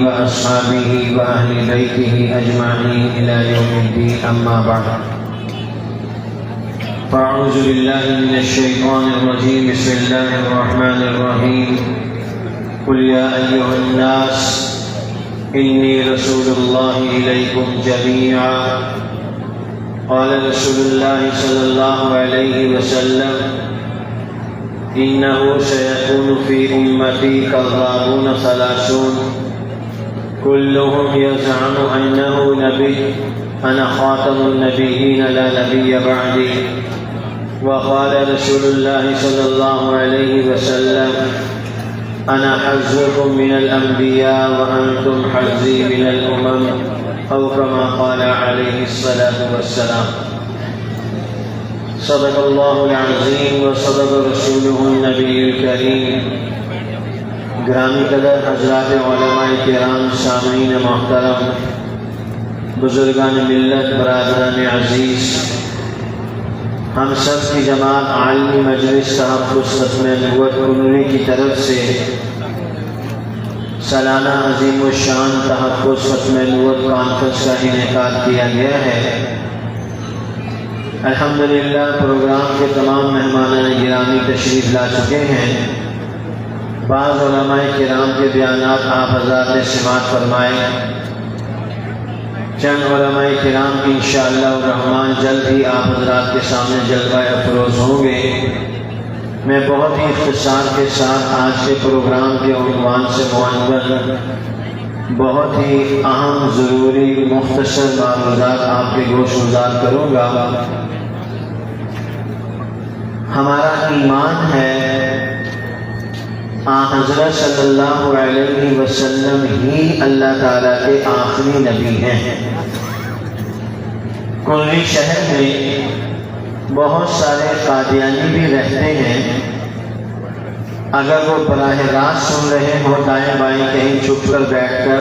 وأصحابه وأهل بيته أجمعين إلى يوم الدين أما بعد فأعوذ بالله من الشيطان الرجيم بسم الله الرحمن الرحيم قل يا أيها الناس إني رسول الله إليكم جميعا قال رسول الله صلى الله عليه وسلم إنه سيكون في أمتي كذابون ثلاثون كلهم يزعم أنه نبي أنا خاتم النبيين لا نبي بعدي وقال رسول الله صلى الله عليه وسلم أنا حظكم من الأنبياء وأنتم حظي من الأمم أو كما قال عليه الصلاة والسلام صدق الله العظيم وصدق رسوله النبي الكريم گرامی قدر حضرات علماء کرام، سامعین محترم، بزرگان ملت، برادران عزیز، ہم سب کی جماعت عالمی مجلس تحفظ ختم نبوت کنوری کی طرف سے سالانہ عظیم الشان تحفظ ختم نبوت کانفرنس کا انعقاد کیا گیا ہے۔ الحمدللہ پروگرام کے تمام مہمانان گرامی تشریف لا چکے ہیں۔ بعض علماء کرام کے بیانات آپ حضرات نے سماعت فرمائے۔ چند علماء کرام انشاءاللہ الرحمن جلد ہی آپ حضرات کے سامنے جلوہ افروز ہوں گے۔ میں بہت ہی اختصار کے ساتھ آج کے پروگرام کے عنوان سے معنون بہت ہی اہم ضروری مختصر معلومات آپ کے گوش گزار کروں گا۔ ہمارا ایمان ہے حضرت صلی اللہ علیہ وسلم ہی اللہ تعالیٰ کے آخری نبی ہیں۔ کنوری شہر میں بہت سارے قادیانی بھی رہتے ہیں، اگر وہ براہ راست سن رہے ہو دائیں بائیں کہیں چھپ کر بیٹھ کر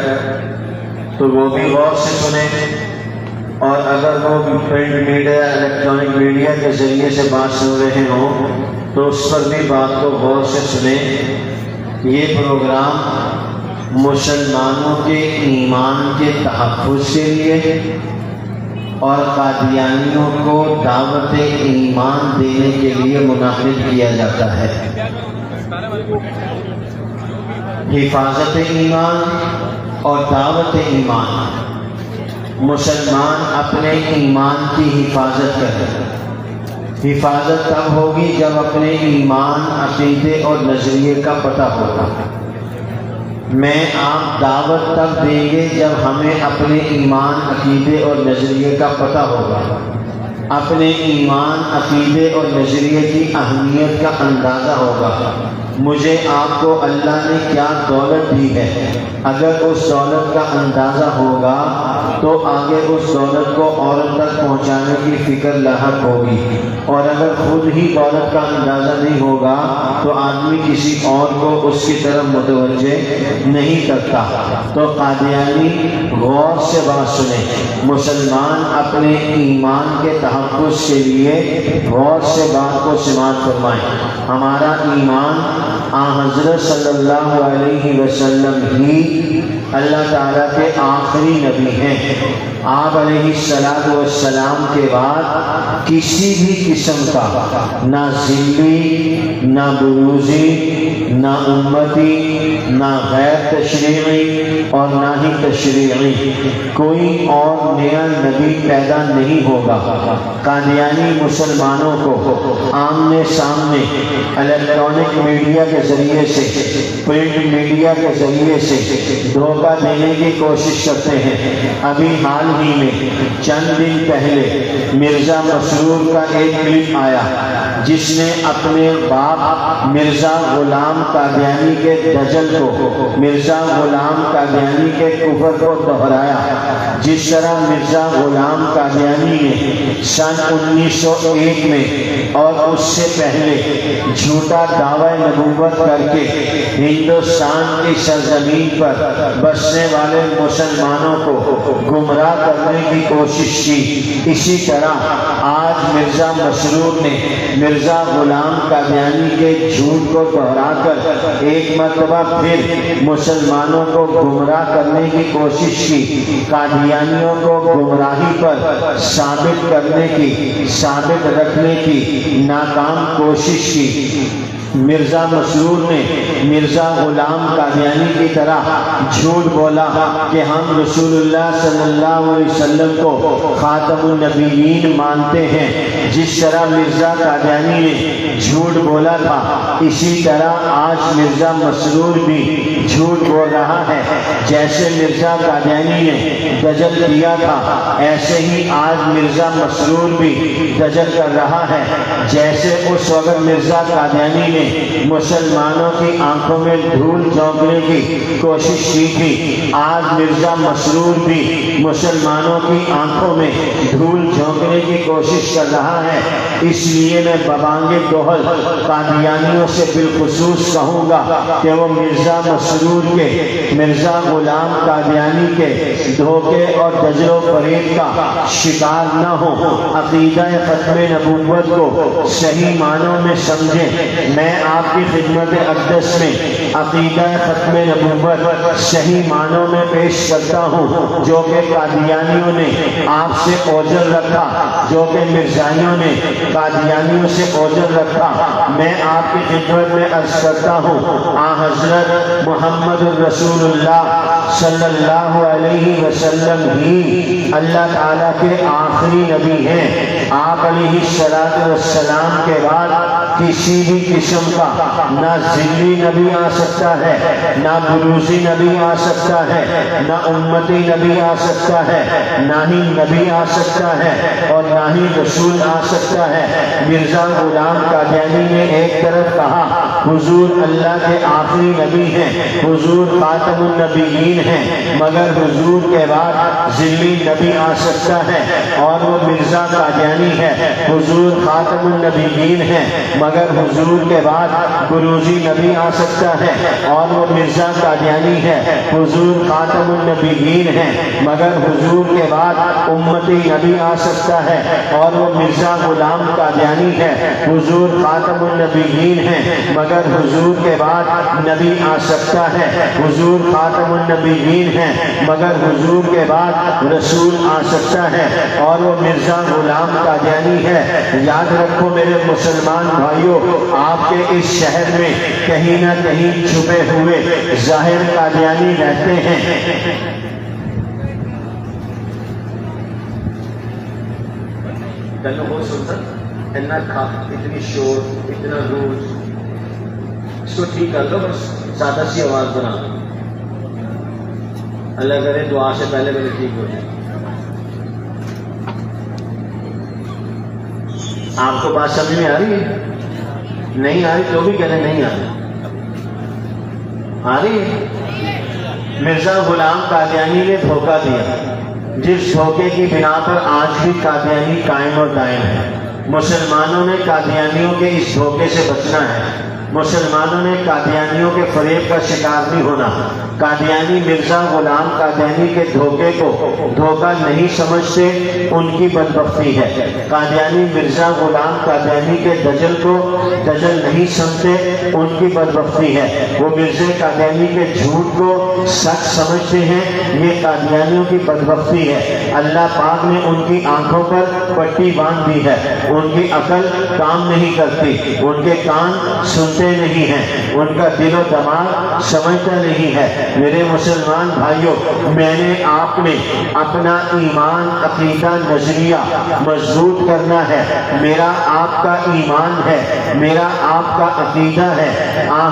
تو وہ بھی غور سے سنیں، اور اگر وہ پرنٹ میڈیا الیکٹرانک میڈیا کے ذریعے سے بات سن رہے ہوں تو اس پر بھی بات کو غور سے سنیں۔ یہ پروگرام مسلمانوں کے ایمان کے تحفظ کے لیے اور قادیانیوں کو دعوت ایمان دینے کے لیے منعقد کیا جاتا ہے۔ حفاظت ایمان اور دعوت ایمان، مسلمان اپنے ایمان کی حفاظت کرے۔ حفاظت تب ہوگی جب اپنے ایمان، عقیدے اور نظریے کا پتہ ہوگا۔ میں آپ دعوت تب دیں گے جب ہمیں اپنے ایمان، عقیدے اور نظریے کا پتہ ہوگا، اپنے ایمان، عقیدے اور نظریے کی اہمیت کا اندازہ ہوگا۔ مجھے آپ کو اللہ نے کیا دولت دی ہے، اگر اس دولت کا اندازہ ہوگا تو آگے اس دولت کو عورت تک پہنچانے کی فکر لاحق ہوگی، اور اگر خود ہی دولت کا اندازہ نہیں ہوگا تو آدمی کسی اور کو اس کی طرف متوجہ نہیں کرتا۔ تو قادیانی غور سے بات سنیں، مسلمان اپنے ایمان کے تحفظ کے لیے غور سے بات کو سماعت فرمائیں۔ ہمارا ایمان حضرت صلی اللہ علیہ وسلم ہی اللہ تعالیٰ کے آخری نبی ہیں۔ آپ علیہ السلام کے بعد کسی بھی قسم کا نہ ذلی، نہ بروزی، نہ امتی، نہ غیر تشریعی اور نہ ہی تشریعی کوئی اور نیا نبی پیدا نہیں ہوگا۔ قادیانی مسلمانوں کو آمنے سامنے الیکٹرانک میڈیا کے ذریعے سے، پرنٹ میڈیا کے ذریعے سے دھوکہ دینے کی کوشش کرتے ہیں۔ ابھی حال ہی میں چند دن پہلے مرزا مسرور کا ایک کلپ آیا جس نے اپنے باپ مرزا غلام قادیانی کے دجل کو، مرزا غلام قادیانی کے کفر کو دہرایا۔ جس طرح مرزا غلام قادیانی نے سن 1901 میں اور اس سے پہلے جھوٹا دعوی نبوت کر کے ہندوستان کی سرزمین پر بسنے والے مسلمانوں کو گمراہ کرنے کی کوشش کی، اسی طرح آج مرزا مسرور نے مرزا غلام قادیانی کے جھوٹ کو دہرا کر ایک مرتبہ پھر مسلمانوں کو گمراہ کرنے کی کوشش کی، قادیانیوں کو گمراہی پر ثابت کرنے کی، ثابت رکھنے کی ناکام کوشش کی۔ مرزا مسرور نے مرزا غلام قادیانی کی طرح جھوٹ بولا کہ ہم رسول اللہ صلی اللہ علیہ وسلم کو خاتم النبیین مانتے ہیں۔ جس طرح مرزا قادیانی نے جھوٹ بولا تھا، اسی طرح آج مرزا مسرور بھی جھوٹ بول رہا ہے۔ جیسے مرزا قادیانی نے دجل کیا تھا، ایسے ہی آج مرزا مسرور بھی دجل کر رہا ہے۔ جیسے اس وقت مرزا قادیانی نے مسلمانوں کی آنکھوں میں دھول جھونکنے کی کوشش کی تھی، آج مرزا مسرور بھی مسلمانوں کی آنکھوں میں دھول جھونکنے کی کوشش کر رہا ہے۔ اس لیے میں ببانگ دوحل قادیانیوں سے بالخصوص کہوں گا کہ وہ مرزا مسرور کے، مرزا غلام قادیانی کے دھوکے اور دجل و فریب کا شکار نہ ہو، عقیدہ ختم نبوت کو صحیح معنوں میں سمجھیں۔ میں آپ کی خدمت اقدس میں عقیدہ ختم نبوت صحیح معنوں میں پیش کرتا ہوں، جو کہ قادیانیوں نے آپ سے اوجر رکھا، جو کہ مرزائیوں نے قادیانیوں سے اوجر رکھا۔ میں آپ کی خدمت میں عرض کرتا ہوں، حضرت محمد الرسول اللہ صلی اللہ علیہ وسلم ہی اللہ تعالیٰ کے آخری نبی ہیں۔ آپ علیہ السلام کے بعد کسی بھی قسم کا نہ ذلی نبی آ سکتا ہے، نہ بروزی نبی آ سکتا ہے، نہ امتی نبی آ سکتا ہے، نہ ہی نبی آ سکتا ہے اور نہ ہی رسول آ سکتا ہے۔ مرزا غلام قادیانی نے ایک طرف کہا حضور اللہ کے آخری نبی ہیں، حضور خاتم النبیین ہیں، مگر حضور کے بعد ذلی نبی آ سکتا ہے اور وہ مرزا قادیانی ہے۔ حضور خاتم النبیین ہیں، مگر حضور کے بعد بروزی نبی آ سکتا ہے اور وہ مرزا قادیانی ہے۔ حضور خاتم النبیین ہیں، مگر حضور کے بعد امتی نبی آ سکتا ہے اور وہ مرزا غلام قادیانی ہے۔ حضور خاتم النبیین ہیں، مگر حضور کے بعد نبی آ سکتا ہے۔ حضور خاتم النبیین ہیں، مگر حضور کے بعد رسول آ سکتا ہے اور وہ مرزا غلام قادیانی ہے۔ یاد رکھو میرے مسلمان بھائیوں، آپ کے اس شہر میں کہیں نہ کہیں چھپے ہوئے ظاہر قادیانی رہتے ہیں۔ اتنی شور، اتنا روز، اس کو ٹھیک کر دو، بس سادہ سی آواز بنا دو۔ اللہ کرے دعا سے پہلے میرے ٹھیک ہو جائے۔ آپ کو بات سمجھ میں آ رہی ہے؟ نہیں آ رہی تو بھی کہنے نہیں آ رہی، آ رہی ہے۔ مرزا غلام قادیانی نے دھوکہ دیا، جس دھوکے کی بنا پر آج بھی قادیانی قائم اور دائم ہے۔ مسلمانوں نے قادیانیوں کے اس دھوکے سے بچنا ہے، مسلمانوں نے قادیانیوں کے فریب کا شکار نہیں ہونا۔ قادیانی مرزا غلام قادیانی کے دھوکے کو دھوکہ نہیں سمجھتے، ان کی بدبختی ہے۔ قادیانی مرزا غلام قادیانی کے دجل کو دجل نہیں سمجھتے، ان کی بدبختی ہے۔ وہ مرزا قادیانی کے جھوٹ کو سچ سمجھتے ہیں، یہ قادیانیوں کی بدبختی ہے۔ اللہ پاک نے ان کی آنکھوں پر پٹی باندھ دی ہے، ان کی عقل کام نہیں کرتی، ان کے کان سنتے نہیں ہیں، ان کا دل و دماغ سمجھتا نہیں ہے۔ میرے مسلمان بھائیوں، میں نے آپ میں اپنا ایمان، عقیدہ، نظریہ مضبوط کرنا ہے۔ میرا آپ کا ایمان ہے، میرا آپ کا عقیدہ ہے،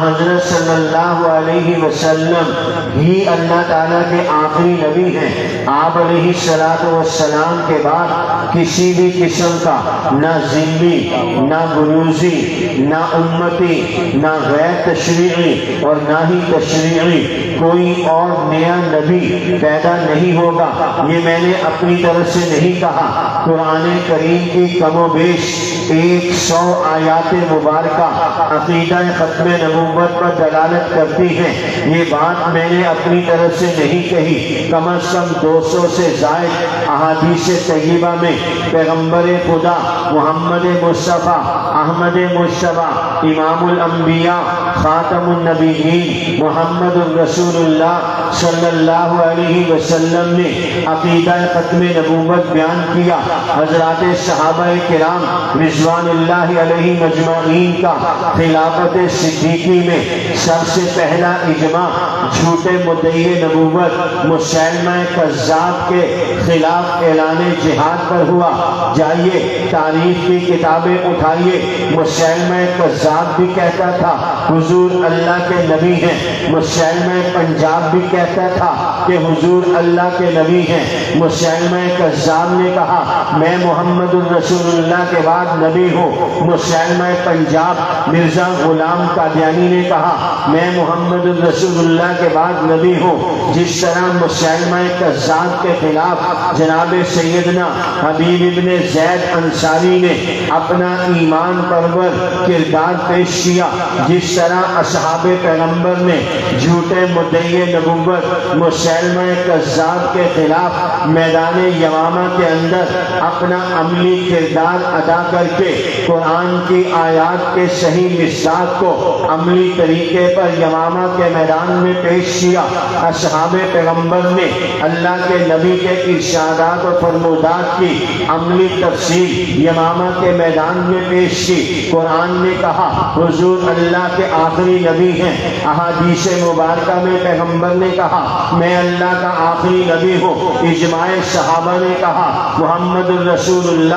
حضرت صلی اللہ علیہ وسلم ہی اللہ تعالیٰ کے آخری نبی ہیں۔ آپ علیہ السلام کے بعد کسی بھی قسم کا نہ ذلی، نہ بروزی، نہ امتی، نہ غیر تشریعی اور نہ ہی تشریعی کوئی اور نیا نبی پیدا نہیں ہوگا۔ یہ میں نے اپنی طرف سے نہیں کہا، قرآن کریم کی کم و بیش 100 آیات مبارکہ عقیدہ ختم نبوت پر دلالت کرتی ہیں۔ یہ بات میں نے اپنی طرف سے نہیں کہی، کم از کم 200 سے زائد احادیث طیبہ میں پیغمبر خدا محمد مصطفیٰ احمد مصطفیٰ امام الانبیاء خاتم النبیین محمد رسول اللہ صلی اللہ علیہ وسلم نے عقیدہ ختم نبوت بیان کیا۔ حضرات صحابہ کرام رضوان اللہ علیہ مجمعین کا خلافت صدیقی میں سب سے پہلا اجماع جھوٹے مدعی نبوت مسیلمہ کذاب کے خلاف اعلان جہاد پر ہوا۔ جائیے تاریخ کی کتابیں اٹھائیے، مسیلمہ کذاب بھی کہتا تھا حضور اللہ کے نبی ہیں، مسیلمہ پنجاب بھی کہتا تھا کہ حضور اللہ کے نبی ہیں۔ مسیلمہ کذاب نے کہا میں محمد الرسول اللہ کے بعد نبی ہوں۔ مسیلمہ پنجاب مرزا غلام قادیانی نے کہا میں محمد الرسول اللہ کے بعد نبی ہوں۔ جس طرح مسیلمہ کذاب کے خلاف جناب سیدنا حبیب ابن زید انصاری نے اپنا ایمان پرور کردار پیش کیا، جس طرح اصحاب پیغمبر نے جھوٹے مدعی نبوت مسیلمہ کذاب کے خلاف میدان یمامہ کے اندر اپنا عملی کردار ادا کر کے قرآن کی آیات کے صحیح مصداق کو عملی طریقے پر یمامہ کے میدان میں پیش کیا۔ اصحاب پیغمبر نے اللہ کے نبی کے ارشادات و فرمودات کی عملی تفسیر یمامہ کے میدان میں پیش کی۔ قرآن نے کہا حضور اللہ کے آخری نبی ہیں، احادیث مبارکہ میں پیغمبر نے کہا میں اللہ کا آخری نبی ہوں۔ اجماع صحابہ نے کہا محمد الرسول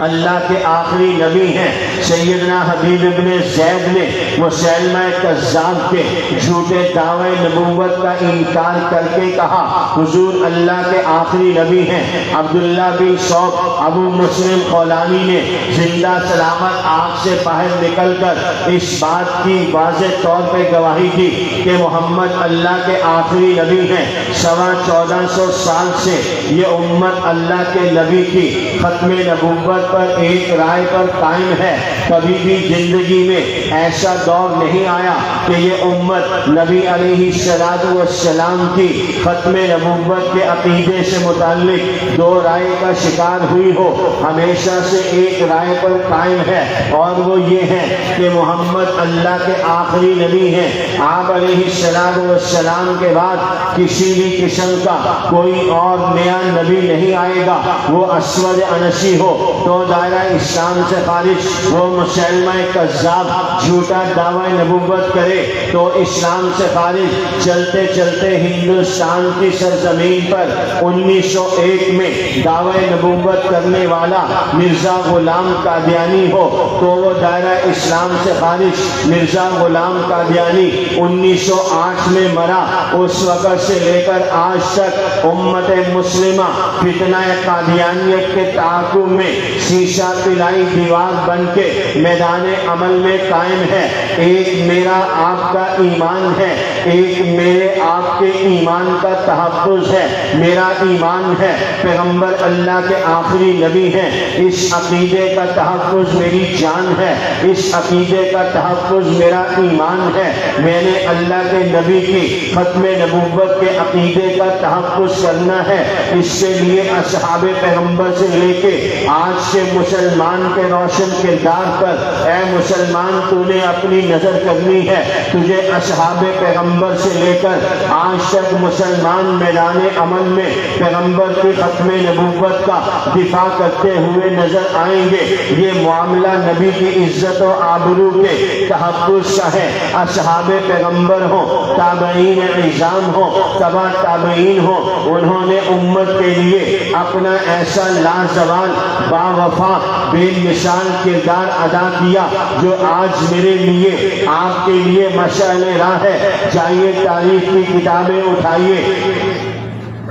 اللہ کے آخری نبی ہیں۔ سیدنا حبیب ابن زید نے مسیلمہ کذاب کے جھوٹے دعوے نبوت کا انکار کر کے کہا حضور اللہ کے آخری نبی ہیں۔ عبداللہ بن صوب ابو مسلم خولانی نے زندہ سلامت آگ سے باہر نکل کر اس بات کی واضح طور پہ گواہی دی کہ محمد اللہ کے آخری نبی ہیں۔ 1450 سال سے یہ امت اللہ کے نبی کی ختم نبوت پر ایک رائے پر قائم ہے۔ کبھی بھی زندگی میں ایسا دور نہیں آیا کہ یہ امت نبی علیہ السلام کی ختم نبوت کے عقیدے سے متعلق دو رائے کا شکار ہوئی ہو۔ ہمیشہ سے ایک رائے پر قائم ہے اور وہ یہ ہے کہ محمد اللہ کے آخری نبی ہیں۔ آپ علیہ السلام کے بعد کسی بھی قسم کا کوئی اور نیا نبی نہیں آئے گا، وہ اسود انسی ہو تو دائرہ اسلام سے خارج، وہ مسیلمہ کذاب جھوٹا دعوی نبوت کرے تو اسلام سے خارج۔ چلتے چلتے ہندوستان کی سرزمین پر 1901 میں دعوی نبوت کرنے والا مرزا غلام قادیانی ہو تو وہ دائرہ اسلام سے خارج۔ مرزا غلام قادیانی 1908 میں مرا، اس وقت سے لے کر آج تک امت مسلمہ فتنہ قادیانیت کے تعاقب میں شیشہ پلائی دیوار بن کے میدان عمل میں قائم ہے۔ ایک میرا آپ کا ایمان ہے، ایک میرے آپ کے ایمان کا تحفظ ہے۔ میرا ایمان ہے پیغمبر اللہ کے آخری نبی ہیں، اس عقیدے کا تحفظ میری جان ہے، اس عقیدے کا تحفظ میرا ایمان ہے۔ میں نے اللہ کے نبی کی ختم نبوت کے عقیدے کا تحفظ کرنا ہے۔ اس کے لیے اصحاب پیغمبر سے لے کے آج کے مسلمان کے روشن کردار پر اے مسلمان تو نے اپنی نظر کرنی ہے۔ تجھے اصحاب پیغمبر سے لے کر آج تک مسلمان میدان عمل میں پیغمبر کی ختم نبوت کا دفاع کرتے ہوئے نظر آئیں گے۔ یہ معاملہ نبی کی عزت و آبرو کے تحفظ کا ہے۔ اصحاب پیغمبر ہوں، تابعین عظام ہوں، تبع تابعین ہوں، انہوں نے امت کے لیے اپنا ایسا لازوال باوفا بے مثال کردار ادا کیا جو آج میرے لیے آپ کے لیے مشعل راہ ہے۔ جائیے تاریخ کی کتابیں اٹھائیے،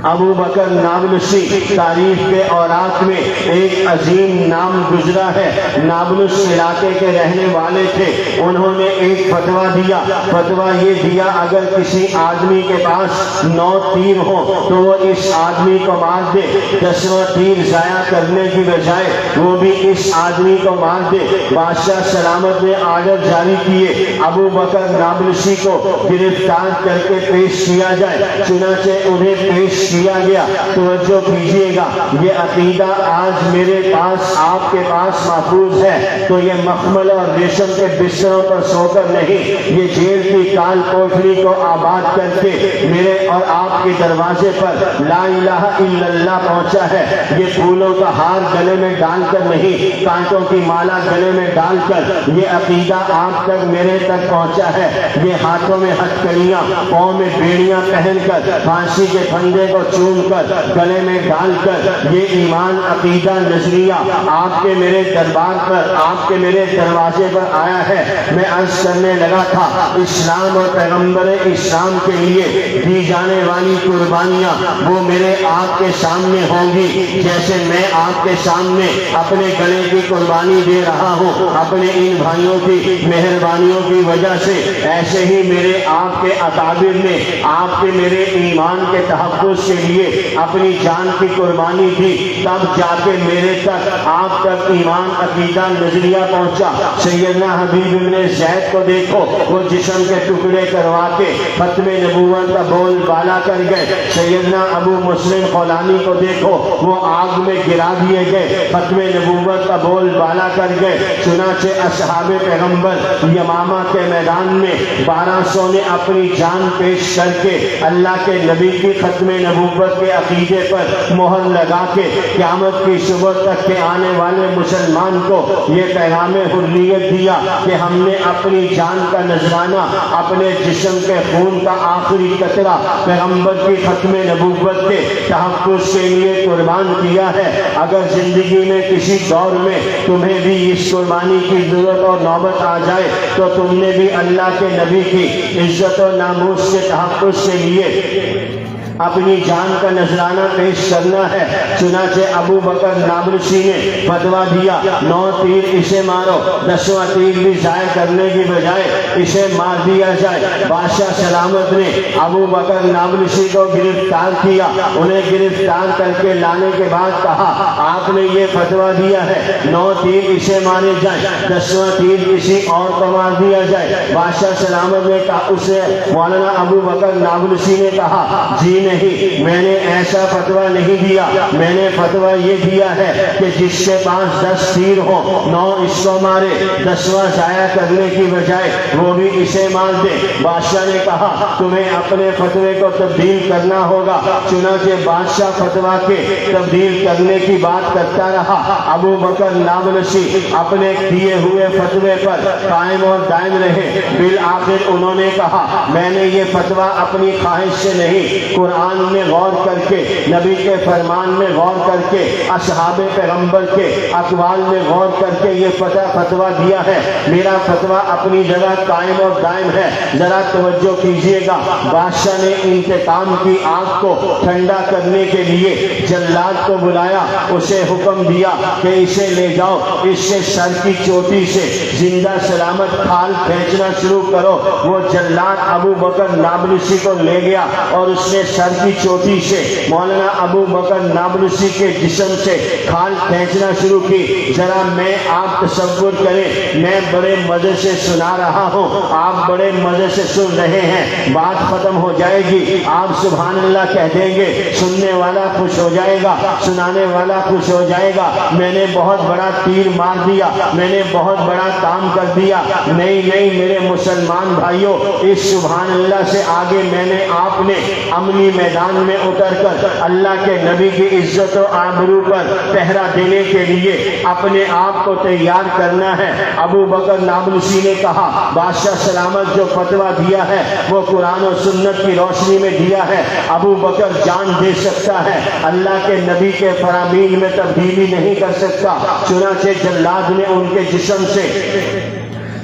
ابو بکر نابلسی تاریخ کے اوراق میں ایک عظیم نام گزرا ہے. نابلس علاقے کے رہنے والے تھے. انہوں نے ایک فتویٰ دیا. فتویٰ یہ دیا اگر کسی آدمی کے پاس 9 تیر ہوں تو وہ اس آدمی کو مار دے. 10واں تیر ضائع کرنے کی بجائے وہ بھی اس آدمی کو مار دے. بادشاہ سلامت نے آرڈر جاری کیے ابو بکر نابلسی کو گرفتار کر کے پیش کیا جائے. چنانچہ انہیں پیش کیا گیا. توجہ کیجیے گا، یہ عقیدہ آج میرے پاس آپ کے پاس محفوظ ہے تو یہ مخمل اور ریشم کے بستروں پر سو کر نہیں، یہ جیل کی کال کوٹری کو آباد کر کے میرے اور آپ کے دروازے پر لا الہ الا اللہ پہنچا ہے. یہ پھولوں کا ہار گلے میں ڈال کر نہیں، کانٹوں کی مالا گلے میں ڈال کر یہ عقیدہ آپ تک میرے تک پہنچا ہے. یہ ہاتھوں میں ہتھکڑیاں، پاؤں میں بیڑیاں پہن کر، پھانسی کے پھندے کو چوم کر، گلے میں ڈال کر یہ ایمان عقیدہ نظریہ آپ کے میرے دربار پر، آپ کے میرے دروازے پر آیا ہے. میں عرض کرنے لگا تھا اسلام اور پیغمبر اسلام کے لیے دی جانے والی قربانیاں وہ میرے آپ کے سامنے ہوں گی جیسے میں آپ کے سامنے اپنے گلے کی قربانی دے رہا ہوں اپنے ان بھائیوں کی مہربانیوں کی وجہ سے. ایسے ہی میرے آپ کے اکابر نے آپ کے میرے ایمان کے تحفظ کے لیے اپنی جان کی قربانی دی. تب جا کے میرے تک آپ تک ایمان عقیدہ نظریہ پہنچا. سیدنا حبیب ابن زید کو دیکھو، وہ جسم کے ٹکڑے کروا کے ختم نبوت کا بول بالا کر گئے. سیدنا ابو مسلم خولانی کو دیکھو، وہ آگ میں گرا دیے گئے، ختم نبوت کا بول بالا کر گئے. چنانچہ اصحاب پیغمبر یمامہ کے میدان میں 1200 نے اپنی جان پیش کر کے اللہ کے نبی کی ختم نبوت کے عقیدے پر مہر لگا کے قیامت کی صبح تک کے آنے والے مسلمان کو یہ پیغام حریت دیا کہ ہم نے اپنی جان کا نذرانہ، اپنے جسم کے خون کا آخری قطرہ پیغمبر کی ختم نبوت کے تحفظ کے لیے قربان کیا ہے. اگر زندگی میں کسی دور میں تمہیں بھی اس قربانی کی ضرورت اور نوبت آ جائے تو تم نے بھی اللہ کے نبی کی عزت و ناموس کے تحفظ کے لیے اپنی جان کا نذرانہ پیش کرنا ہے. چنانچہ ابو بکر نابلسی نے فتویٰ دیا 9 تیر اسے مارو، 10واں تیر بھی ضائع کرنے کی بجائے اسے مار دیا جائے. بادشاہ سلامت نے ابو بکر نابلسی کو گرفتار کیا. انہیں گرفتار کر کے لانے کے بعد کہا آپ نے یہ فتویٰ دیا ہے 9 تیر اسے مارے جائیں، 10واں تیر کسی اور کو مار دیا جائے. بادشاہ سلامت نے کہا، اسے مولانا ابو بکر نابلسی نے کہا جی نہیں، میں نے ایسا فتویٰ نہیں دیا. میں نے فتویٰ یہ دیا ہے کہ جس کے پاس 10 تیر ہو 9 اس کو مارے، 10واں ضائع کرنے کی بجائے وہ بھی اسے مار دے. بادشاہ نے کہا تمہیں اپنے فتوے کو تبدیل کرنا ہوگا. چنانچہ بادشاہ فتویٰ کے تبدیل کرنے کی بات کرتا رہا. ابو بکر نابلسی اپنے دیے ہوئے فتوے پر قائم اور دائم رہے. بالآخر انہوں نے کہا میں نے یہ فتویٰ اپنی خواہش سے نہیں، قرآن میں غور کر کے، نبی کے فرمان میں غور کر کے، اصحاب پیغمبر کے اقوال میں غور کر کے یہ فتویٰ دیا ہے. میرا فتویٰ اپنی جگہ قائم اور دائم ہے. ذرا توجہ کیجیے گا. بادشاہ نے انتقام کی آگ کو ٹھنڈا کرنے کے لیے جلاد کو بلایا. اسے حکم دیا کہ اسے لے جاؤ، اس سے سر کی چوٹی سے زندہ سلامت کھال کھینچنا شروع کرو. وہ جلاد ابو بکر نابلسی کو لے گیا اور اس نے سر کی چوٹی سے مولانا ابو بکر نابلسی کے جسم سے کھال کھینچنا شروع کی. ذرا میں آپ تصور کریں، میں بڑے مزے سے سنا رہا ہوں، آپ بڑے مزے سے سن رہے ہیں. بات ختم ہو جائے گی، آپ سبحان اللہ کہہ دیں گے، سننے والا خوش ہو جائے گا، سنانے والا خوش ہو جائے گا. میں نے بہت بڑا تیر مار دیا، میں نے بہت بڑا کام کر دیا. نہیں نہیں میرے مسلمان بھائیوں، اس سبحان اللہ سے آگے میں نے آپ نے عملی میدان میں اتر کر اللہ کے نبی کی عزت و آبرو پر پہرا دینے کے لیے اپنے آپ کو تیار کرنا ہے. ابو بکر نابلسی نے کہا بادشاہ سلامت جو فتویٰ دیا ہے وہ قرآن و سنت کی روشنی میں دیا ہے. ابو بکر جان دے سکتا ہے، اللہ کے نبی کے فرامین میں تبدیلی نہیں کر سکتا. چنانچہ جلاد نے ان کے جسم سے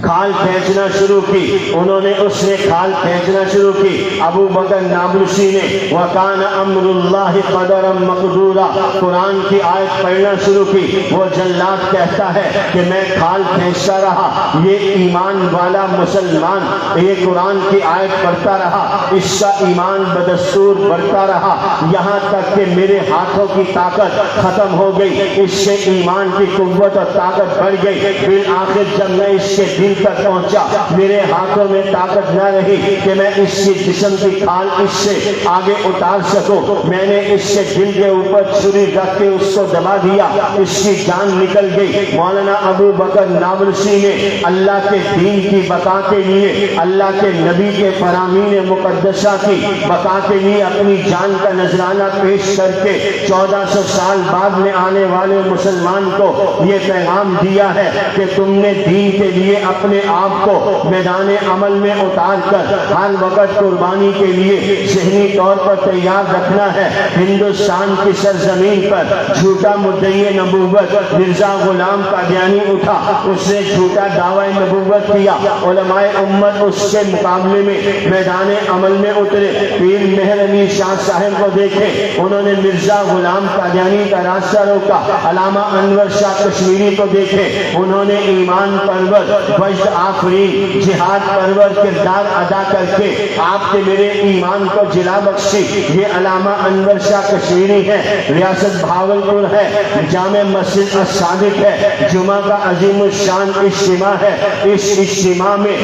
کھال کھینچنا شروع کی، انہوں نے اس نے کھال کھینچنا شروع کی۔ ابو بکر نابلسی نے وَكَانَ أَمْرُ اللَّهِ قَدَرًا مَقْدُورًا قرآن کی آیت پڑھنا شروع کی۔ وہ جلاد کہتا ہے کہ میں کھال کھینچتا رہا، یہ ایمان والا مسلمان یہ قرآن کی آیت پڑھتا رہا، اس کا ایمان بدستور بڑھتا رہا، یہاں تک کہ میرے ہاتھوں کی طاقت ختم ہو گئی، اس سے ایمان کی قوت اور طاقت بڑھ گئی۔ بالآخر جب میں اس کے دل تک پہنچا، میرے ہاتھوں میں طاقت نہ رہی کہ میں اس کی جسم کی کھال اس سے آگے اتار سکوں، میں نے اس کے دل کے اوپر چھری رکھ کے اس کو دبا دیا، اس کی جان نکل گئی۔ مولانا ابو بکر نابلسی نے اللہ کے دین کی بقا کے لیے، اللہ کے نبی کے فرامین مقدسہ کی بقا کے لیے اپنی جان کا نذرانہ پیش کر کے 1400 سال بعد میں آنے والے مسلمان کو یہ پیغام دیا ہے کہ تم نے دین کے لیے اپنے آپ کو میدان عمل میں اتار کر ہر وقت قربانی کے لیے ذہنی طور پر تیار رکھنا ہے۔ ہندوستان کی سرزمین پر جھوٹا مدعی نبوت مرزا غلام قادیانی اٹھا، اس نے جھوٹا دعوی نبوت کیا، علماء امت اس کے مقابلے میں میدان عمل میں اترے۔ پیر مہر علی شاہ صاحب کو دیکھیں، انہوں نے مرزا غلام قادیانی کا راستہ روکا۔ علامہ انور شاہ کشمیری کو دیکھیں، انہوں نے ایمان پرور وجد آفرین جہاد پرور کردار ادا کر کے آپ کے میرے ایمان کو جلا بخشی۔ یہ علامہ انور شاہ کشمیری ہے، ریاست بھاولپور ہے، جامع مسجد الصادق ہے، جمعہ کا عظیم الشان اجتماع ہے۔ اس اجتماع میں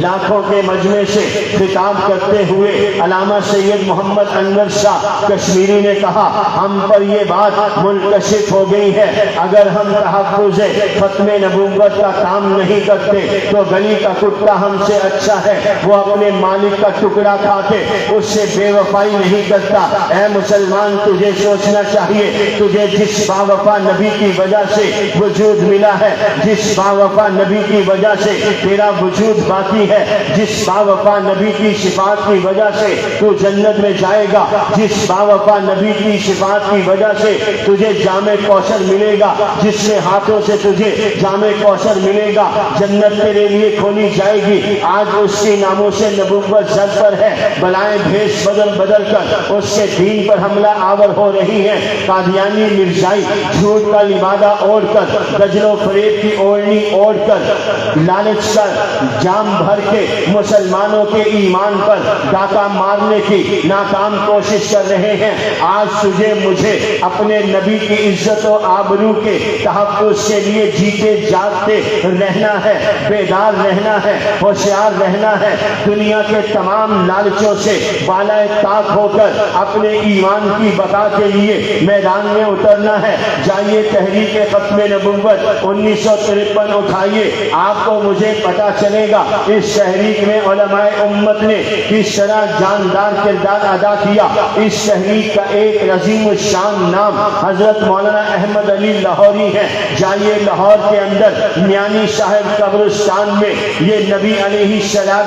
لاکھوں کے مجمع سے خطاب کرتے ہوئے علامہ سید محمد انور شاہ کشمیری نے کہا، ہم پر یہ بات منکشف ہو گئی ہے، اگر ہم تحفظ ختم نبوت کا کام نہیں کرتے تو گلی کا کتا ہم سے اچھا ہے، وہ اپنے مالک کا ٹکڑا کھاتے اس سے بے وفائی نہیں کرتا۔ اے مسلمان، تجھے سوچنا چاہیے، تجھے جس باوفا نبی کی وجہ سے وجود ملا ہے، جس باوفا نبی کی وجہ سے تیرا وجود باقی ہے، جس باوفا نبی کی شفاعت کی وجہ سے تو جنت میں جائے گا، جس باوفا نبی کی شفاعت کی وجہ سے تجھے جامع کوثر ملے گا، جس کے ہاتھوں سے تجھے جامع کوثر ملے گا، جنت تیرے لیے کھولی جائے گی۔ آج اس کی ناموس نبوت سر پر ہے، بلائیں بھیس بدل بدل کر اس کے دین پر حملہ آور ہو رہی ہیں۔ قادیانی مرزائی جھوٹ کا لبادہ اوڑھ کر، گجر و فریب کی اوڑھنی اوڑھ کر، لالچ کر جام بھر کے مسلمانوں کے ایمان پر ڈاکہ مارنے کی ناکام کوشش کر رہے ہیں۔ آج تجھے مجھے اپنے نبی کی عزت و آبرو کے تحفظ کے لیے جیتے جاگتے رہنا ہے، بیدار رہنا ہے، ہوشیار رہنا ہے، دنیا کے تمام لالچوں سے بالائے طاق ہو کر اپنے ایمان کی بقا کے لیے میدان میں اترنا ہے۔ جائیے تحریک ختم نبوت 1953 اٹھائیے، آپ کو مجھے پتا چلے گا اس تحریک میں علماء امت نے کس طرح جاندار کردار ادا کیا۔ اس تحریک کا ایک عظیم الشان نام حضرت مولانا احمد علی لاہوری ہے۔ جائیے لاہور کے اندر میانی صاحب قبرستان میں یہ نبی علیہ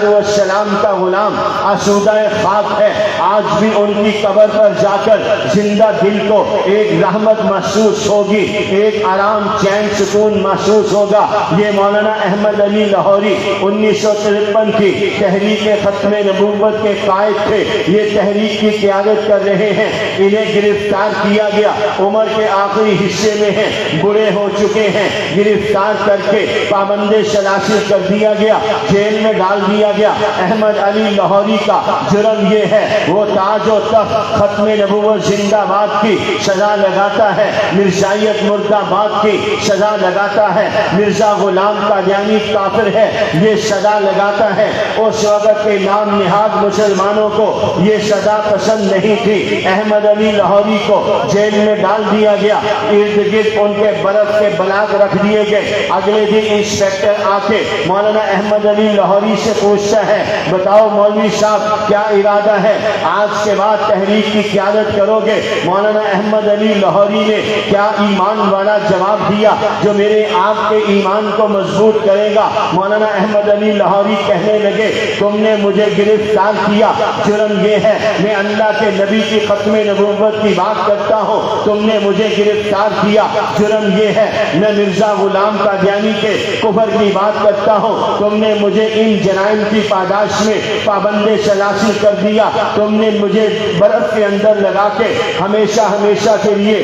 السلام کا غلام آسودہ خاک ہے، آج بھی ان کی قبر پر جا کر زندہ دل کو ایک رحمت محسوس ہوگی، ایک آرام چین سکون محسوس ہوگا۔ یہ مولانا احمد علی لاہوری 1953 کی تحریک ختم نبوت کے قائد تھے، یہ تحریک کی قیادت کر رہے ہیں۔ انہیں گرفتار کیا گیا، عمر کے آخری حصے میں ہیں، بوڑھے ہو چکے ہیں، گرفتار کر کے پابند سلاسل کر دیا گیا، جیل میں ڈال دیا گیا۔ احمد علی لاہوری کا جرم یہ ہے، وہ تاج و تخت ختم نبوت زندہ باد کی سزا لگاتا ہے، مرزائیت مرد آباد کی سزا لگاتا ہے، مرزا غلام قادیانی کافر ہے یہ سزا لگاتا ہے۔ اس وقت کے نام نہاد مسلمانوں کو یہ سزا پسند نہیں تھی۔ احمد علی لاہوری کو جیل میں ڈال دیا گیا، ارد گرد ان کے برف کے بلاک رکھ دیے گئے۔ اگلے دن انسپیکٹر آ کے مولانا احمد علی لاہوری سے پوچھتا ہے، بتاؤ مولوی صاحب کیا ارادہ ہے، آج کے بعد تحریک کی قیادت کرو گے؟ مولانا احمد علی لاہوری نے کیا ایمان والا جواب دیا جو میرے آپ کے ایمان کو مضبوط کرے گا۔ مولانا احمد علی لاہوری کہنے لگے، تم نے مجھے گرفتار کیا، جرم یہ ہے میں اللہ کے نبی کی ختم نبوت کی بات کرتا ہوں، تم نے مجھے گرفتار کیا، جرم یہ ہے میں مرزا غلام قادیانی کے کفر کفر کی بات کرتا ہوں، تم نے مجھے ان جرائم کی پاداش میں پابند سلاسل کر دیا، تم نے مجھے برف کے اندر لگا کے ہمیشہ ہمیشہ کے لیے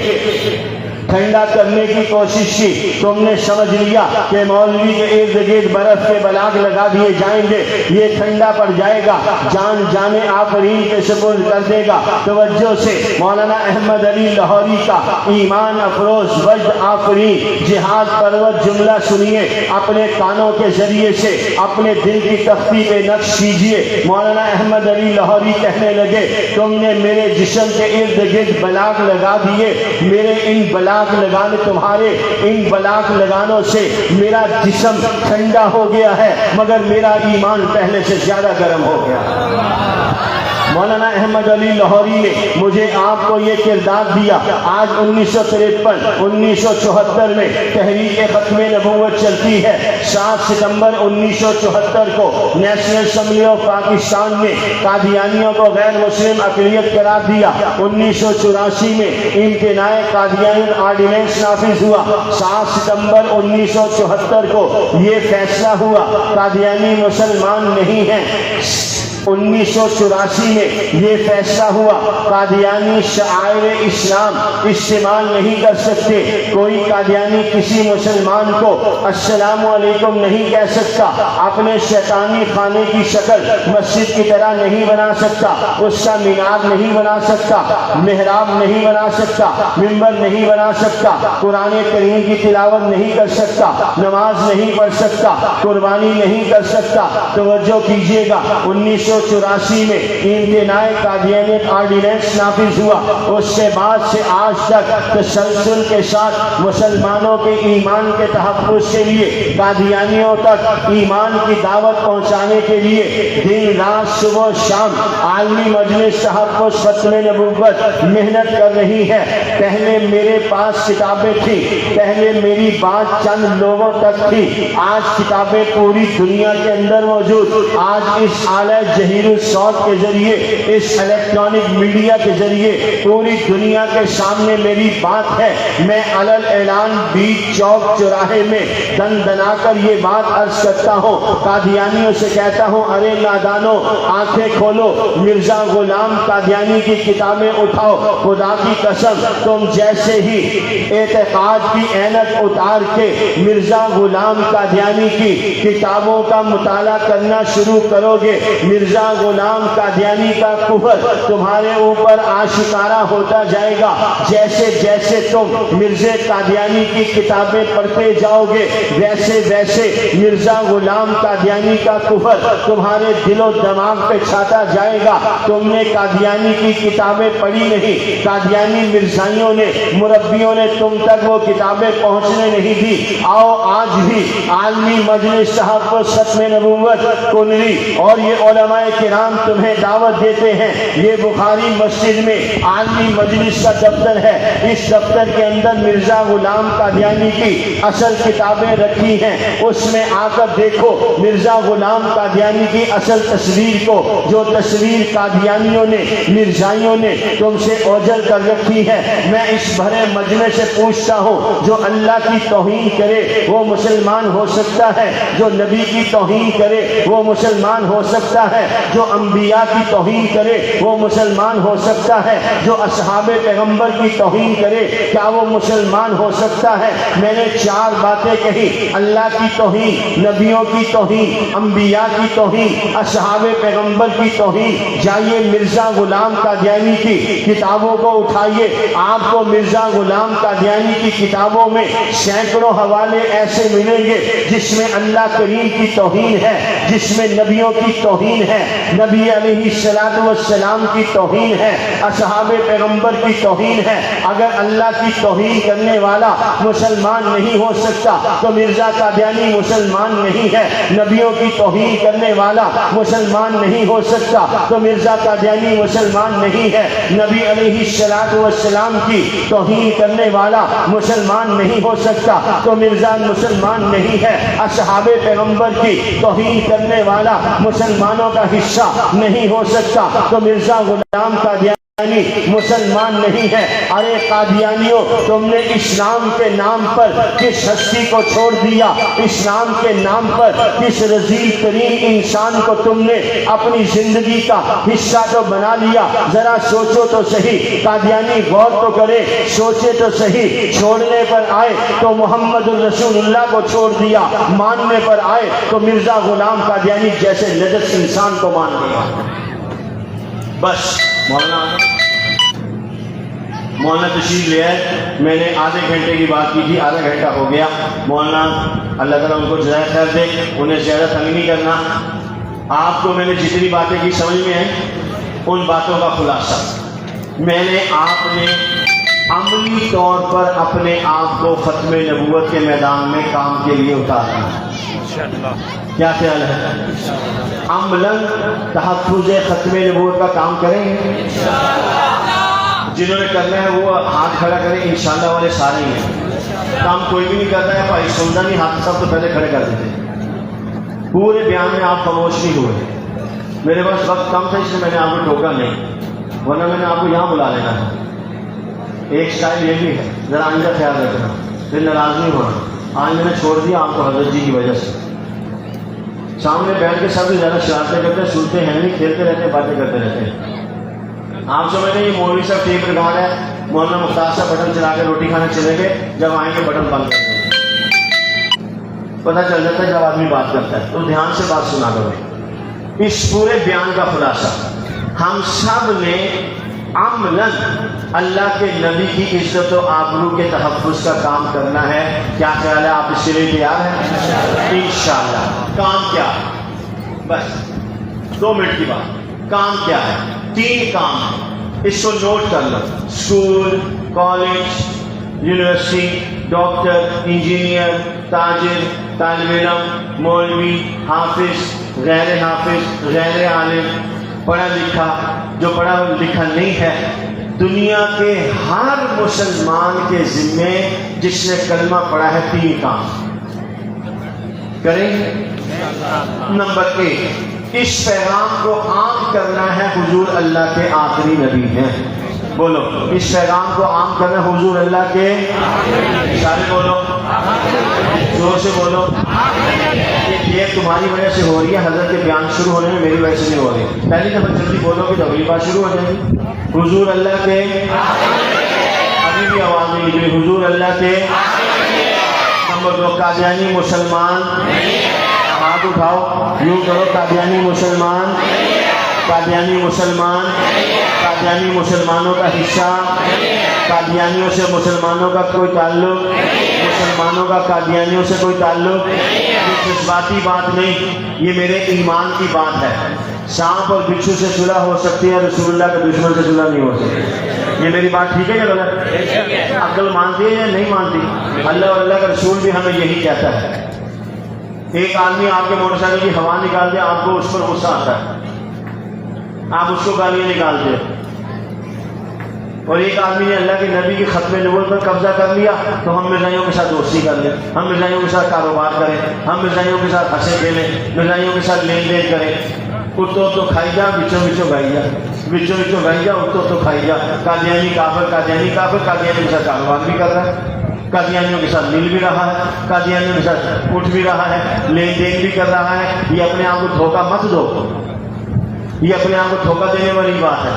ٹھنڈا کرنے کی کوشش کی، تم نے سمجھ لیا کہ مولوی کے ارد گرد برف کے بلاگ لگا دیے جائیں گے، یہ ٹھنڈا پڑ جائے گا، جان جانے آفرین کے سپرد کر دے گا۔ توجہ سے مولانا احمد علی لاہوری کا ایمان افروز وجد آفرین جہاد پرور جملہ سنیے، اپنے کانوں کے ذریعے سے اپنے دل کی تختی پہ نقش کیجئے۔ مولانا احمد علی لاہوری کہنے لگے، تم نے میرے جسم کے ارد گرد بلاگ لگا دیے، میرے ان بلاگ لگانے تمہارے ان بلاگ لگانوں سے میرا جسم ٹھنڈا ہو گیا ہے، مگر میرا ایمان پہلے سے زیادہ گرم ہو گیا۔ مولانا احمد علی لاہوری نے مجھے آپ کو یہ کردار دیا۔ آج 1953 1974 میں تحریک ختم نبوت چلتی ہے۔ 7 ستمبر 1974 کو نیشنل اسمبلی آف پاکستان نے قادیانیوں کو غیر مسلم اقلیت قرار دیا۔ 1984 میں امتناع قادیان آرڈیننس نافذ ہوا۔ 7 ستمبر 1974 کو یہ فیصلہ ہوا قادیانی مسلمان نہیں ہیں۔ 1984 میں یہ فیصلہ ہوا قادیانی شعائر اسلام استعمال نہیں کر سکتے، کوئی قادیانی کسی مسلمان کو السلام علیکم نہیں کہہ سکتا، اپنے شیطانی خانے کی شکل مسجد کی طرح نہیں بنا سکتا، اس کا مینار نہیں بنا سکتا، محراب نہیں بنا سکتا، منبر نہیں بنا سکتا، قرآن کریم کی تلاوت نہیں کر سکتا، نماز نہیں پڑھ سکتا، قربانی نہیں کر سکتا۔ توجہ کیجیے گا، 1984 میں امتناع قادیانیت آرڈیننس نافذ ہوا۔ اس کے بعد سے آج تک تسلسل کے ساتھ مسلمانوں کے ایمان کے تحفظ کے لیے، قادیانیوں تک ایمان کی دعوت پہنچانے کے لیے دن رات صبح شام عالمی مجلس تحفظ ختم نبوت محنت کر رہی ہے۔ پہلے میرے پاس کتابیں تھیں، پہلے میری بات چند لوگوں تک تھی، آج کتابیں پوری دنیا کے اندر موجود۔ آج اس آلہ جہیر الصوت کے ذریعے، اس الیکٹرانک میڈیا کے ذریعے پوری دنیا کے سامنے میری بات ہے۔ میں علل اعلان بیچ چوک چوراہے میں دن دنا کر یہ بات عرض کرتا ہوں، قادیانیوں سے کہتا ہوں، ارے نادانو آنکھیں کھولو، مرزا غلام قادیانی کی کتابیں اٹھاؤ، خدا کی قسم تم جیسے ہی اعتقاد کی اینت اتار کے مرزا غلام قادیانی کی کتابوں کا مطالعہ کرنا شروع کرو گے، مرزا غلام قادیانی کا کفر تمہارے اوپر آشکارا ہوتا جائے گا۔ جیسے جیسے تم مرزا قادیانی کی کتابیں پڑھتے جاؤ گے، ویسے ویسے مرزا غلام قادیانی کا کفر تمہارے دل و دماغ پہ چھاتا جائے گا۔ تم نے قادیانی کی کتابیں پڑھی نہیں، قادیانی مرزائیوں نے، مربیوں نے تم تک وہ کتابیں پہنچنے نہیں دی۔ آؤ آج بھی عالمی مجلس تحفظ ختم نبوت کنری اور یہ علماء کرام تمہیں دعوت دیتے ہیں۔ یہ بخاری مسجد میں عالمی مجلس کا دفتر ہے، اس دفتر کے اندر مرزا غلام قادیانی کی اصل کتابیں رکھی ہیں، اس میں آ کر دیکھو مرزا غلام قادیانی کی اصل تصویر کو، جو تصویر قادیانیوں نے، مرزائیوں نے تم سے اوجھل کر رکھی ہے۔ میں اس بھرے مجمع سے پوچھتا ہوں، جو اللہ کی توہین کرے وہ مسلمان ہو سکتا ہے، جو نبی کی توہین کرے وہ مسلمان ہو سکتا ہے، جو انبیاء کی توہین کرے وہ مسلمان ہو سکتا ہے، جو اصحاب پیغمبر کی توہین کرے کیا وہ مسلمان ہو سکتا ہے؟ میں نے 4 باتیں کہی، اللہ کی توہین، نبیوں کی توہین، انبیاء کی توہین، اصحاب پیغمبر کی توہین۔ جائیے مرزا غلام قادیانی کی کتابوں کو اٹھائیے، آپ کو مرزا غلام قادیانی کی کتابوں میں سینکڑوں حوالے ایسے ملیں گے جس میں اللہ کریم کی توہین ہے، جس میں نبیوں کی توہین ہے، نبی علیہ السلام کی توہین ہے، اصحاب پیغمبر کی توہین ہے۔ اگر اللہ کی توہین کرنے والا مسلمان نہیں ہو سکتا تو مرزا قادیانی مسلمان نہیں ہے، نبیوں کی توہین کرنے والا مسلمان نہیں ہو سکتا تو مرزا قادیانی مسلمان نہیں ہے، نبی علیہ السلام کی توہین کرنے والا مسلمان نہیں ہو سکتا تو مرزا مسلمان نہیں ہے، اصحاب پیغمبر کی توہین کرنے والا مسلمانوں کا حصہ نہیں ہو سکتا تو مرزا غلام قادیانی مسلمان نہیں ہے۔ ارے قادیانیوں، تم نے اسلام کے نام پر کس ہستی کو چھوڑ دیا، اسلام کے نام پر کس رذیل ترین انسان کو تم نے اپنی زندگی کا حصہ تو بنا لیا۔ ذرا سوچو تو صحیح، قادیانی غور تو کرے، سوچے تو صحیح۔ چھوڑنے پر آئے تو محمد الرسول اللہ کو چھوڑ دیا، ماننے پر آئے تو مرزا غلام قادیانی جیسے نجس انسان کو مان لیا۔ بس مولانا تشریف لے آئے، میں نے آدھے گھنٹے کی بات کی تھی، آدھا گھنٹہ ہو گیا۔ مولانا اللہ تعالیٰ ان کو جزائے خیر دے، انہیں زیادہ تنگ نہیں کرنا۔ آپ کو میں نے جتنی باتیں کی سمجھ میں آئیں، ان باتوں کا خلاصہ میں نے آپ نے عملی طور پر اپنے آپ کو ختم نبوت کے میدان میں کام کے لیے اتارنا۔ کیا خیال ہے؟ عملاً تحفظ ختم نبوت کا کام کریں گے؟ جنہوں نے کرنا ہے وہ ہاتھ کھڑا کریں، انشاءاللہ والے سارے ہیں۔ کام کوئی بھی نہیں کرتا ہے، بھائی سمجھا نہیں، ہاتھ سب تو پہلے کھڑے کر دیتے۔ پورے بیان میں آپ خاموش نہیں ہوئے، میرے پاس وقت کم تھا اس لیے میں نے آپ کو ٹوکا نہیں، ورنہ میں نے آپ کو یہاں بلا لینا ہے۔ ایک سٹائل یہ بھی ہے، ذرا آئندہ خیال رکھنا، پھر ناراض نہیں ہونا۔ آج میں نے چھوڑ دیا آپ کو حضرت جی کی وجہ سے۔ سامنے بیٹھ کے سب زیادہ شرارتیں کرتے ہیں، سنتے ہیں نہیں، کھیلتے رہتے ہیں، باتیں کرتے رہتے ہیں۔ آپ سمجھتے ہیں یہ مولوی صاحب ٹیپ ریکارڈ ہے، مولانا مختار صاحب بٹن چلا کے روٹی کھانے چلے گئے، جب آئیں گے بٹن بند کر دیں گے۔ پتہ چل جاتا ہے جب آدمی بات کرتا ہے، تو دھیان سے بات سنا کرو۔ اس پورے بیان کا خلاصہ ہم سب نے عملاً اللہ کے نبی کی عزت و آبرو کے تحفظ کا کام کرنا ہے۔ کیا خیال ہے؟ آپ اس کے لیے تیار ہیں؟ انشاءاللہ۔ کام کیا ہے؟ بس 2 منٹ کی بات۔ کام کیا ہے؟ 3 کام ہے، اس کو نوٹ کر لو۔ School, college, university, doctor, engineer, تاجر، طالب علم، مولوی، حافظ، غیر حافظ، غیر عالم، پڑھا لکھا، جو پڑھا لکھا نہیں ہے، دنیا کے ہر مسلمان کے ذمے جس نے کلمہ پڑھا ہے 3 کام کریں گے۔ نمبر 1، اس پیغام کو عام کرنا ہے، حضور اللہ کے آخری نبی ہیں۔ بولو، اس پیغام کو عام کرنا حضور اللہ کے، سارے بولو، زور سے بولو۔ یہ تمہاری وجہ سے ہو رہی ہے، حضرت کے بیان شروع ہونے میں میری وجہ سے نہیں ہو رہی۔ پہلی دفعہ جلدی بولو کہ اگلی بات شروع ہو جائے گی۔ حضور اللہ کے، ابھی بھی آواز نہیں نکلی، حضور اللہ کے۔ نمبر 2، قادیانی مسلمان، ہاتھ اٹھاؤ، یوں کرو، قادیانی مسلمان، قادیانی مسلمان، قادیانی مسلمانوں کا حصہ، قادیانیوں سے مسلمانوں کا کوئی تعلق، مسلمانوں کا قادیانیوں سے کوئی تعلق، یہ جذباتی بات نہیں، یہ میرے ایمان کی بات ہے۔ سانپ اور بچھو سے صلح ہو سکتی ہے، رسول اللہ کے دشمن سے صلح نہیں ہو سکتی۔ یہ میری بات ٹھیک ہے یا غلط؟ عقل مانتی ہے یا نہیں مانتی؟ اللہ اور اللہ کا رسول بھی ہمیں یہی کہتا ہے۔ ایک آدمی آپ کے موٹر سائیکل کی ہوا نکال دے، آپ کو اس پر غصہ آتا ہے، آپ اس کو گالیاں نکالتے ہیں، اور ایک آدمی نے اللہ کے نبی کی ختم نبوت پر قبضہ کر لیا، تو ہم مرزائیوں کے ساتھ دوستی کر لیں، ہم مرزائیوں کے ساتھ کاروبار کریں، ہم مرزائیوں کے ساتھ ہنسے کھیلیں، مرزائیوں کے ساتھ لین دین کریں۔ اتو تو کھائی جا، بچوں بچوں گائی جا، بچوں بچوں گائی جا، اتو تو کھائی جا۔ قادیانی کافر، قادیانی کافر، قادیانیوں کے ساتھ کاروبار بھی کر رہا ہے، قادیانیوں کے ساتھ مل بھی رہا ہے، قادیانیوں کے ساتھ اٹھ بھی رہا ہے، لین دین بھی کر رہا ہے۔ یہ اپنے آپ کو دھوکہ مت دو، یہ اپنے آپ کو دھوکہ دینے والی بات ہے۔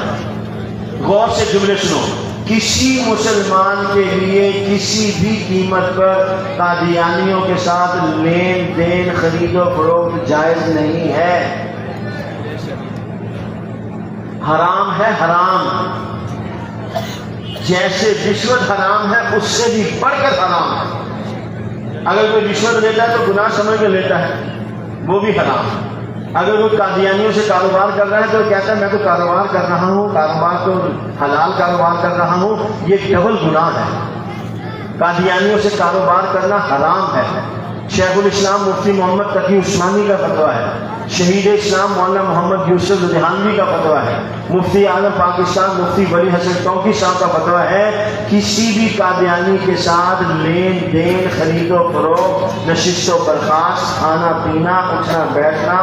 غور سے جملے سنو، کسی مسلمان کے لیے کسی بھی قیمت پر قادیانیوں کے ساتھ لین دین، خرید و فروخت جائز نہیں ہے، حرام ہے، حرام۔ جیسے رشوت حرام ہے، اس سے بھی بڑھ کر حرام ہے۔ اگر کوئی رشوت لیتا ہے تو گناہ سمجھ کے لیتا ہے، وہ بھی حرام ہے۔ اگر کوئی قادیانیوں سے کاروبار کر رہا ہے تو کہتا ہے میں تو کاروبار کر رہا ہوں، کاروبار تو حلال کاروبار کر رہا ہوں، یہ ڈبل گناہ ہے۔ قادیانیوں سے کاروبار کرنا حرام ہے۔ شیخ الاسلام مفتی محمد تقی عثمانی کا فتویٰ ہے، شہید اسلام مولانا محمد یوسف لدھیانوی کا فتویٰ ہے، مفتی اعظم پاکستان مفتی ولی حسن توقی صاحب کا فتویٰ ہے، کسی بھی قادیانی کے ساتھ لین دین، خرید و فروخت، نشست و برخاست، کھانا پینا، اٹھنا بیٹھنا